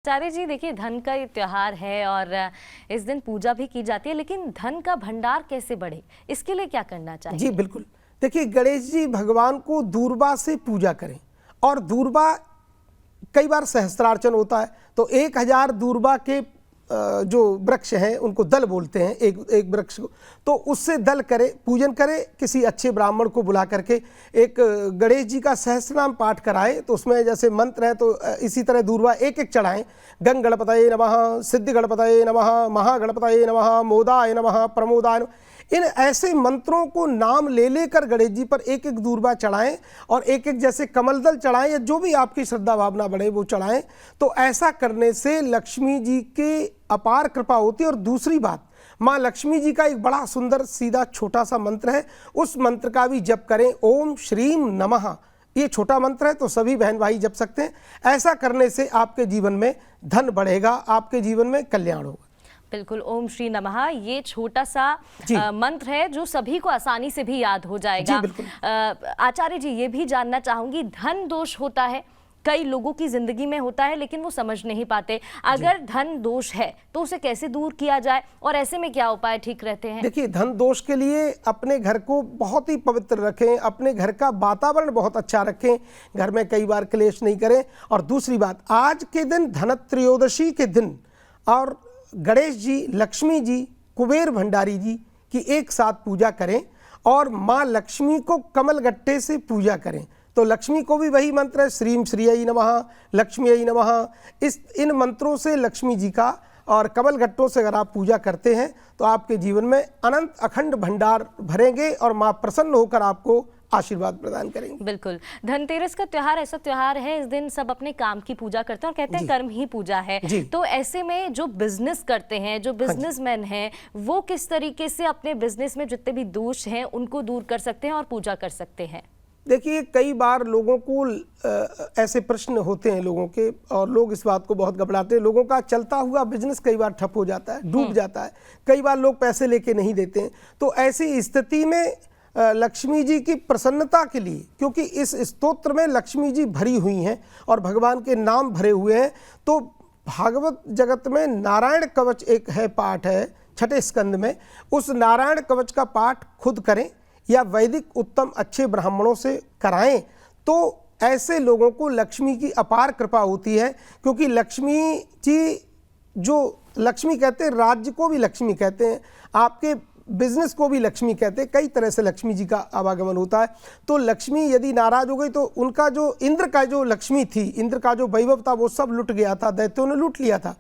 आचार्य जी देखिए, धन का ये त्योहार है और इस दिन पूजा भी की जाती है, लेकिन धन का भंडार कैसे बढ़े, इसके लिए क्या करना चाहिए? जी बिल्कुल। देखिए, गणेश जी भगवान को दूर्वा से पूजा करें। और दूर्वा कई बार सहस्त्रार्चन होता है, तो 1000 दूर्वा के जो वृक्ष हैं उनको दल बोलते हैं, एक वृक्ष को, तो उससे दल करे, पूजन करे, किसी अच्छे ब्राह्मण को बुला करके एक गणेश जी का सहस्रनाम पाठ कराए। तो उसमें जैसे मंत्र है तो इसी तरह दूर्वा एक एक चढ़ाएं। गंग गणपतये नमः, सिद्ध गणपतये नमः, महागणपतये नमः, मोदाय नमः, प्रमोदाय नमः। इन ऐसे मंत्रों को नाम ले लेकर गणेश जी पर एक एक दूर्वा चढ़ाएं और एक एक जैसे कमल दल चढ़ाएं या जो भी आपकी श्रद्धा भावना बढ़े वो चढ़ाएं। तो ऐसा करने से लक्ष्मी जी की अपार कृपा होती है। और दूसरी बात, माँ लक्ष्मी जी का एक बड़ा सुंदर सीधा छोटा सा मंत्र है, उस मंत्र का भी जप करें। ओम श्रीम नमः, ये छोटा मंत्र है तो सभी बहन भाई जप सकते हैं। ऐसा करने से आपके जीवन में धन बढ़ेगा, आपके जीवन में कल्याण होगा। बिल्कुल, ओम श्री नमः ये छोटा सा मंत्र है जो सभी को आसानी से भी याद हो जाएगा। आचार्य जी, ये भी जानना चाहूंगी, धन दोष होता है, कई लोगों की जिंदगी में होता है लेकिन वो समझ नहीं पाते। अगर धन दोष है तो उसे कैसे दूर किया जाए और ऐसे में क्या उपाय ठीक रहते हैं? देखिए, धन दोष के लिए अपने घर को बहुत ही पवित्र रखें, अपने घर का वातावरण बहुत अच्छा रखें, घर में कई बार क्लेश नहीं करें। और दूसरी बात, आज के दिन धनत्रयोदशी के दिन और गणेश जी, लक्ष्मी जी, कुबेर भंडारी जी की एक साथ पूजा करें और माँ लक्ष्मी को कमल गट्टे से पूजा करें। तो लक्ष्मी को भी वही मंत्र है, श्रीम श्रीयै नमः, लक्ष्मीयै नमः। इन मंत्रों से लक्ष्मी जी का और कमल गट्टों से अगर आप पूजा करते हैं तो आपके जीवन में अनंत अखंड भंडार भरेंगे और माँ प्रसन्न होकर आपको आशीर्वाद प्रदान करेंगे। बिल्कुल। धनतेरस का त्योहार ऐसा त्योहार है, इस दिन सब अपने काम की पूजा करते हैं और कहते हैं कर्म ही पूजा है। तो ऐसे में जो बिजनेस करते हैं, जो बिजनेसमैन हैं, वो किस तरीके से अपने बिजनेस में जितने भी दोष हैं उनको दूर कर सकते हैं और पूजा कर सकते हैं? देखिए, कई बार लोगों को ऐसे प्रश्न होते हैं लोगों के, और लोग इस बात को बहुत घबराते हैं। लोगों का चलता हुआ बिजनेस कई बार ठप हो जाता है, डूब जाता है, कई बार लोग पैसे लेके नहीं देते हैं। तो ऐसी स्थिति में लक्ष्मी जी की प्रसन्नता के लिए, क्योंकि इस स्तोत्र में लक्ष्मी जी भरी हुई हैं और भगवान के नाम भरे हुए हैं, तो भागवत जगत में नारायण कवच एक है, पाठ है 6ठे स्कंद में, उस नारायण कवच का पाठ खुद करें या वैदिक उत्तम अच्छे ब्राह्मणों से कराएं। तो ऐसे लोगों को लक्ष्मी की अपार कृपा होती है। क्योंकि लक्ष्मी जी, जो लक्ष्मी कहते हैं, राज्य को भी लक्ष्मी कहते हैं, आपके बिजनेस को भी लक्ष्मी कहते हैं, कई तरह से लक्ष्मी जी का आवागमन होता है। तो लक्ष्मी यदि नाराज हो गई तो उनका जो इंद्र का जो लक्ष्मी थी, इंद्र का जो वैभव था वो सब लुट गया था, दैत्यों ने लूट लिया था।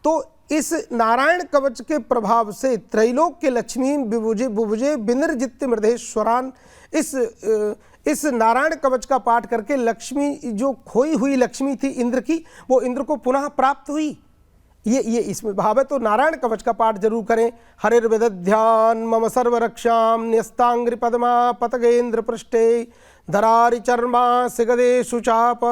तो इस नारायण कवच के प्रभाव से त्रैलोक के लक्ष्मी विभुजे बुभुजे विनिर्जित्य मृदेश्वरान, इस नारायण कवच का पाठ करके लक्ष्मी, जो खोई हुई लक्ष्मी थी इंद्र की, वो इंद्र को पुनः प्राप्त हुई। ये इसमें भाव है। तो नारायण कवच का पाठ जरूर करें। हरिर्विदध्यान मम सर्वरक्षाम न्यस्तांग्रि पद्मा पतगेंद्र पृष्ठे धरारि चर्मा सिगदेषु चाप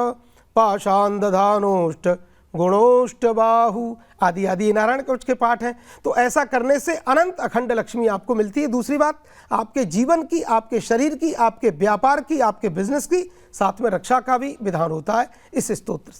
पाशान दधानोष्ट गुणोष्ट बाहु आदि आदि नारायण कवच के पाठ हैं। तो ऐसा करने से अनंत अखंड लक्ष्मी आपको मिलती है। दूसरी बात, आपके जीवन की, आपके शरीर की, आपके व्यापार की, आपके बिजनेस की, साथ में रक्षा का भी विधान होता है इस स्तोत्र से।